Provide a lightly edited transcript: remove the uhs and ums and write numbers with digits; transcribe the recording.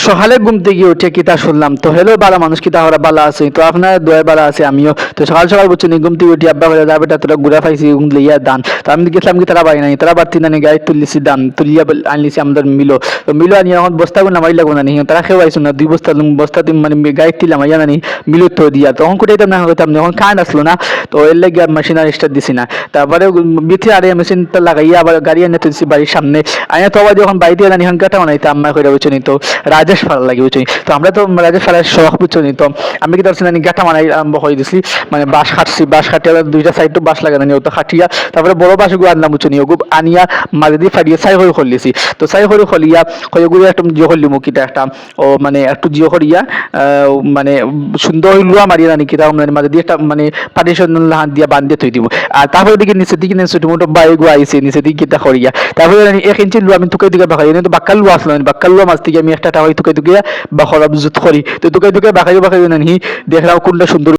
সকালে ঘুম থেকে উঠে কিতা শুনলাম তো হেলো বালা মানুষ কিতা হরা বালা আছে তো আপনার দয়া বালা আছে আমিও তো সকাল সকাল বুঝছি ঘুম থেকে উঠি আব্বা বলে যাবে তোরা ঘুরা পাইছি ঘুম লইয়া দান তো আমি গেছিলাম কি তারা বাড়ি নাই তারা বাড়তি না গাড়ি তুলিছি দান তুলিয়া আনলিছি আমাদের মিলো তো মিলো আনি এখন বস্তা গুলো নামাই লাগবো না নি তারা খেয়ে আইসো না 2 বস্তা বস্তা তুমি মানে গাড়ি তিলাম আইয়া নানি মিলো তো দিয়া তখন কুটাইতাম না হইতাম যখন কারেন্ট আসলো না তো এর লেগে মেশিন আর স্টার্ট দিছি না তারপরে ভিতরে আরে মেশিনটা লাগাইয়া আবার গাড়ি এনে তুলছি বাড়ির সামনে আইনা তো আবার যখন বাড়িতে আনি এখন কাটা বানাইতে আম্মা করে বুঝছো নি তো রাজেশ ফাড়া লাগে বুঝছো তো আমরা তো রাজেশ ফাড়ার শখ বুঝছো নি তো আমি কি করছি জানি গাটা বানাই আরম্ভ করে দিছি মানে বাঁশ কাটছি বাঁশ কাটিয়ে দুইটা সাইড তো বাঁশ লাগানো নি ওটা কাটিয়া তারপরে বড় বাঁশগুলো আনলাম বুঝছো নি ওগুলো আনিয়া মাঝে দিয়ে ফাটিয়ে সাই হয়ে খুললিছি তো সাই হয়ে খুলিয়া ওগুলো একটু জিও করলি মুখিটা একটা ও মানে একটু জিও করিয়া মানে সুন্দর লুয়া মারিয়া নানি কিতা মানে মাঝে দিয়ে একটা মানে পার্টিশন হাত দিয়া বান্ধিয়ে থই দিব আর তারপরে দিকে নিচে দিকে ছোট মোটো বাইক আইছে নিচে দিকে কিতা করিয়া তারপরে 1 ইঞ্চি লুয়া আমি তুকে দিকে বাকাই কিন্তু বাক্কাল লুয়া আসলো বাক্কাল লুয়া মাছ থেকে আমি একটা টাকা তুকে তুকে বা খরব জুত করি তো তুকে তুকে বাকাই বাকাই নানি দেখলাম কোনটা সুন্দর